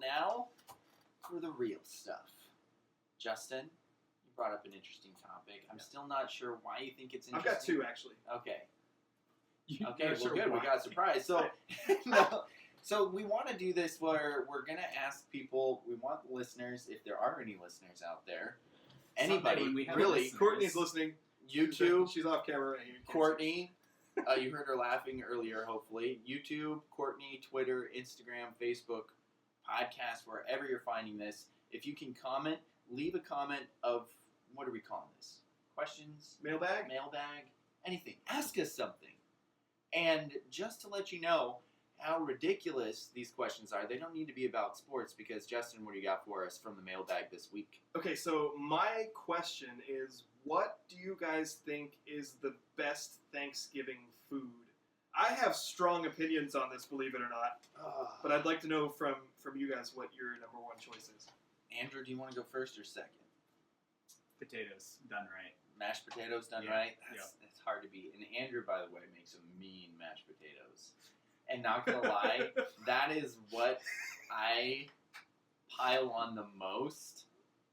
now for the real stuff. Justin, you brought up an interesting topic. I'm still not sure why you think it's interesting. I've got two, actually. Okay. Okay, well, sure, good. why? We got a surprise. So, no, so we want to do this where we're going to ask people, we want the listeners, if there are any listeners out there, anybody, we have really, listeners. Courtney's listening. YouTube, She's off camera right here. Courtney, you heard her laughing earlier, hopefully. YouTube, Courtney, Twitter, Instagram, Facebook, podcast, wherever you're finding this. If you can comment, leave a comment of, what are we calling this? Questions? Mailbag? Mailbag? Anything. Ask us something. And just to let you know how ridiculous these questions are, they don't need to be about sports because, Justin, what do you got for us from the mailbag this week? Okay, so my question is, what do you guys think is the best Thanksgiving food? I have strong opinions on this, believe it or not, but I'd like to know from you guys what your number one choice is. Andrew, do you want to go first or second? Potatoes done right. Mashed potatoes done right? That's hard to beat. And Andrew, by the way, makes some mean mashed potatoes. And not gonna lie, that is what I pile on the most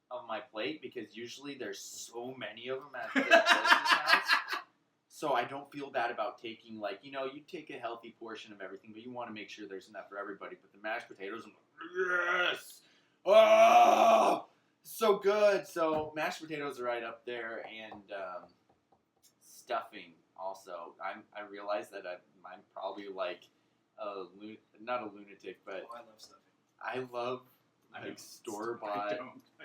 of my plate because usually there's so many of them at the person's house. So I don't feel bad about taking, like, you know, you take a healthy portion of everything, but you want to make sure there's enough for everybody. But the mashed potatoes, I'm like, yes! Oh! So good. So mashed potatoes are right up there, and stuffing also. I realize that I'm probably like not a lunatic, but I love stuffing. I love like store bought.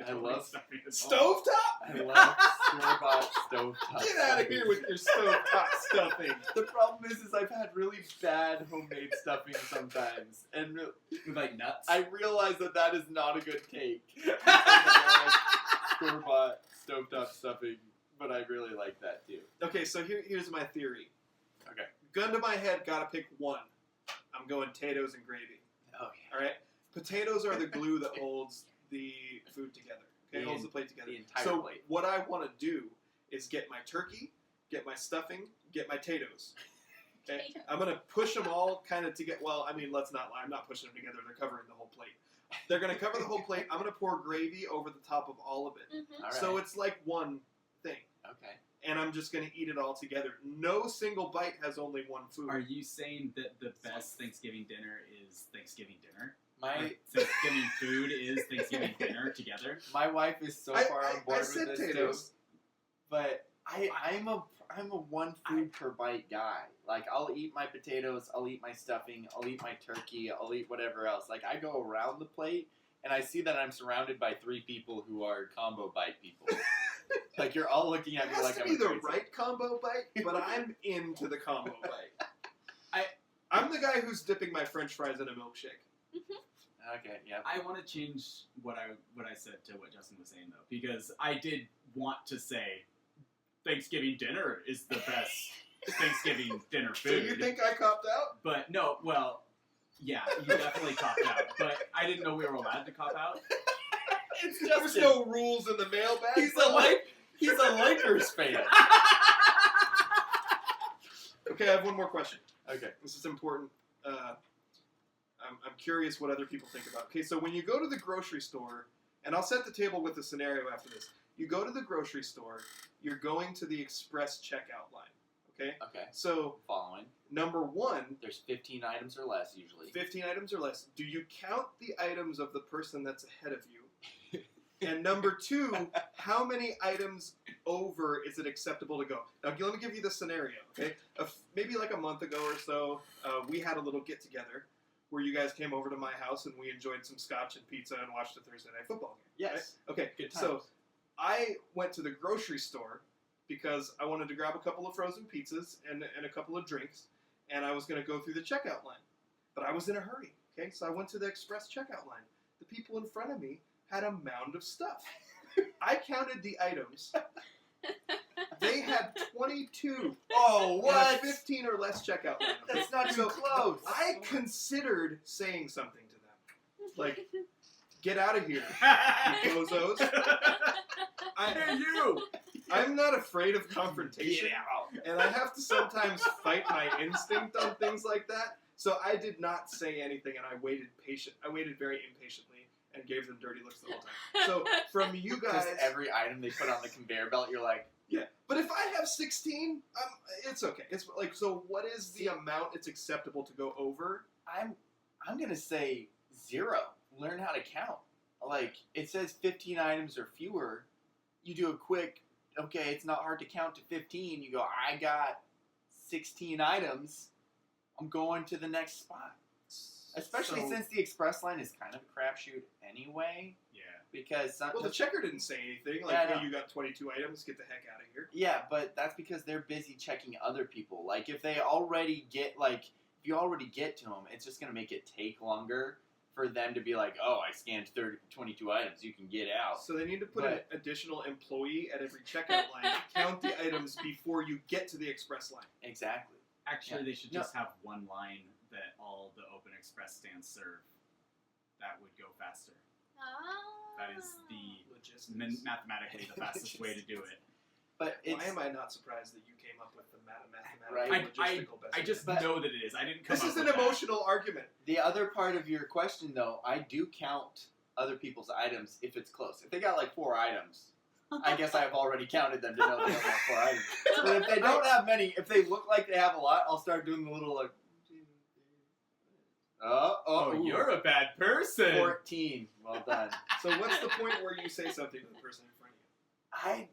I love stuffing. Stovetop? I love store bought stovetop. Get out of here with your stovetop stuffing. The problem is I've had really bad homemade stuffing sometimes, and With like nuts? I realize that is not a good take. Store bought stovetop stuffing, but I really like that too. Okay, so here's my theory. Okay. Gun to my head, gotta pick one. I'm going potatoes and gravy. Oh yeah. All right. Potatoes are the glue that holds the food together. Okay, holds the plate together. The entire so plate. what I want to do is get my turkey, get my stuffing, get my potatoes. Okay, I'm gonna push them all kind of together. Well, I mean, let's not lie. I'm not pushing them together. They're covering the whole plate. They're gonna cover the whole plate. I'm gonna pour gravy over the top of all of it. Mm-hmm. All right. So it's like one thing. Okay. And I'm just going to eat it all together. No single bite has only one food. Are you saying that the best Thanksgiving dinner is Thanksgiving dinner? My Thanksgiving food is Thanksgiving dinner together? my wife is so far on board I with said this potatoes. too. But I'm a one food per bite guy. Like I'll eat my potatoes, I'll eat my stuffing, I'll eat my turkey, I'll eat whatever else. Like I go around the plate and I see that I'm surrounded by 3 people who are combo bite people. Like you're all looking at It me has like to I'm be the crazy. right combo bite, but I'm into the combo bite. I'm the guy who's dipping my French fries in a milkshake. Okay, yeah. I want to change what I said to what Justin was saying though, because I did want to say Thanksgiving dinner is the best Thanksgiving dinner So food. you think I copped out? But no, well, yeah, you definitely copped out. But I didn't know we were allowed to cop out. It's There's no rules in the mailbag. He's a Lakers fan. Okay, I have one more question. Okay. This is important. I'm curious what other people think about. Okay, so when you go to the grocery store, and I'll set the table with the scenario after this. You go to the grocery store, you're going to the express checkout line. Okay? Okay. So, Following. number one, There's 15 items or less usually. 15 items or less. Do you count the items of the person that's ahead of you? And number two, how many items over is it acceptable to go? Now, let me give you the scenario, okay? Maybe like a month ago or so, we had a little get-together where you guys came over to my house and we enjoyed some scotch and pizza and watched a Thursday night football game. Yes. Right? Okay, Good so times. I went to the grocery store because I wanted to grab a couple of frozen pizzas and a couple of drinks, and I was going to go through the checkout line. But I was in a hurry, okay? So I went to the express checkout line. The people in front of me had a mound of stuff. I counted the items. They had 22. Oh, in what? a 15 or less checkout line. Okay? That's not too close. I considered saying something to them. Like, get out of here, you bozos. Hey, you! I'm not afraid of confrontation. Get out. And I have to sometimes fight my instinct on things like that. So I did not say anything, and I waited very impatiently and gave them dirty looks the whole time. So from you guys, Just every item they put on the conveyor belt, you're like, yeah. But if I have 16, it's okay. It's like, so what is the amount it's acceptable to go over? I'm gonna say 0. Learn how to count. Like, it says 15 items or fewer. You do a quick, okay, it's not hard to count to 15. You go, I got 16 items. I'm going to the next spot. Especially since the express line is kind of a crapshoot anyway. Yeah. Because the checker didn't say anything. Like, Yeah, hey, you got 22 items, get the heck out of here. Yeah, but that's because they're busy checking other people. Like, if they already get, like, if you already get to them, it's just going to make it take longer for them to be like, oh, I scanned 22 items, you can get out. So they need to put an additional employee at every checkout line to count the items before you get to the express line. Exactly. Actually, they should just have one line that all the Open Express stands serve. That would go faster. That is mathematically the fastest way to do it. But why am I not surprised that you came up with the mathematical logistical best? I just know that it is. I didn't come up with This is an emotional argument. The other part of your question, though, I do count other people's items if it's close. If they got like 4 items, I guess I've already counted them to know they have 4 items. But if they don't have many, if they look like they have a lot, I'll start doing the little like. Oh, you're a bad person. 14. Well done. So what's the point where you say something to the person in front of you?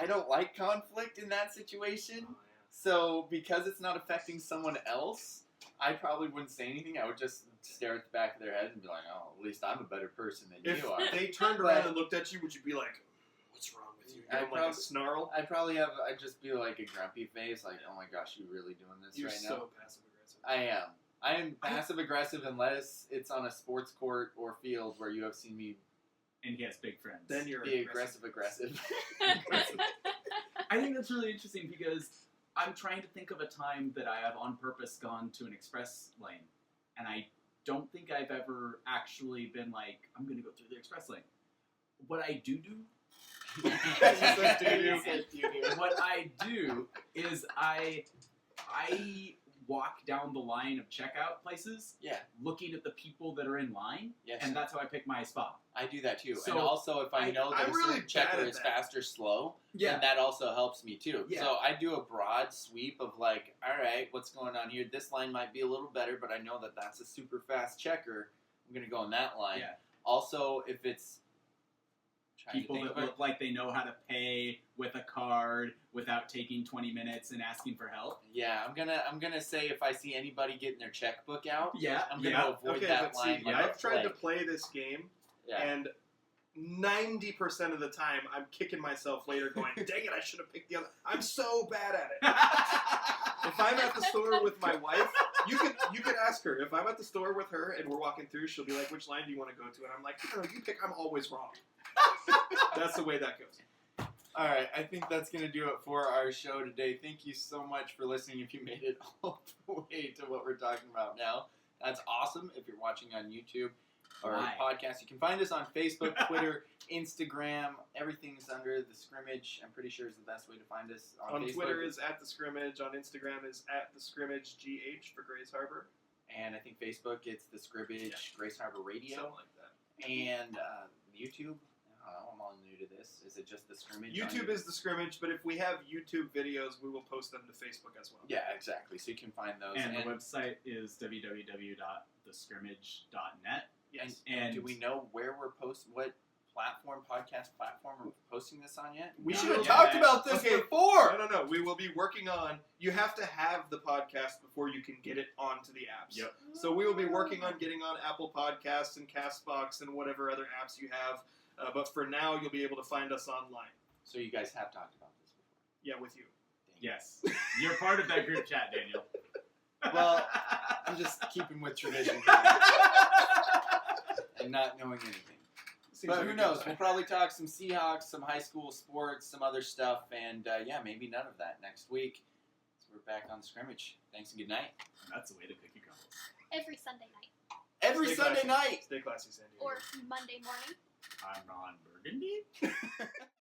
I don't like conflict in that situation. Oh, yeah. So because it's not affecting someone else, I probably wouldn't say anything. I would just stare at the back of their head and be like, oh, at least I'm a better person than If you are. they turned around and looked at you, would you be like, what's wrong with you? Like a snarl? I'd just be like a grumpy face, like, oh my gosh, you really doing this You're right now? You're so passive-aggressive. I am. I am passive-aggressive unless it's on a sports court or field where you have seen me and he has big friends. Then you're aggressive. I think that's really interesting because I'm trying to think of a time that I have on purpose gone to an express lane, and I don't think I've ever actually been like, I'm going to go through the express lane. What I do what I do is I walk down the line of checkout places, looking at the people that are in line, and that's how I pick my spot. I do that too. So and also, if I know that a certain checker is fast or slow, then that also helps me too. Yeah. So I do a broad sweep of like, all right, what's going on here? This line might be a little better, but I know that that's a super fast checker. I'm going to go in that line. Yeah. Also, if it's people that look like they know how to pay with a card without taking 20 minutes and asking for help. Yeah, I'm gonna say if I see anybody getting their checkbook out, I'm gonna avoid okay, that but line. See, I've tried to play this game, and 90% of the time I'm kicking myself later going, dang it, I should have picked the other. I'm so bad at it. If I'm at the store with my wife, you can ask her. If I'm at the store with her and we're walking through, she'll be like, which line do you want to go to? And I'm like, I don't know, you pick. I'm always wrong. That's the way that goes. All right, I think that's going to do it for our show today. Thank you so much for listening if you made it all the way to what we're talking about now. That's awesome if you're watching on YouTube or podcast. You can find us on Facebook, Twitter, Instagram. Everything's under The Scrimmage. I'm pretty sure is the best way to find us. On Facebook, Twitter is at The Scrimmage. On Instagram is at The Scrimmage GH for Grace Harbor. And I think Facebook, it's The Scrimmage Grace Harbor Radio. Something like that. And YouTube. I'm all new to this. Is it just The Scrimmage? YouTube is The Scrimmage, but if we have YouTube videos, we will post them to Facebook as well. Yeah, exactly. So you can find those. And the website is www.thescrimmage.net. Yes. And do we know where we're posting? What podcast platform we're posting this on yet? We should have talked about this before. No. We will be working on. You have to have the podcast before you can get it onto the apps. Yep. So we will be working on getting on Apple Podcasts and Castbox and whatever other apps you have. But for now, you'll be able to find us online. So you guys have talked about this before? Yeah, with you. Yes. You're part of that group chat, Daniel. Well, I'm just keeping with tradition and not knowing anything. But who knows? We'll probably talk some Seahawks, some high school sports, some other stuff, and maybe none of that next week. So we're back on Scrimmage. Thanks and good night. And that's the way to cookie crumbles. Every Sunday night. Every Sunday night. Stay classy, San Diego. Or Monday morning. I'm Ron Burgundy.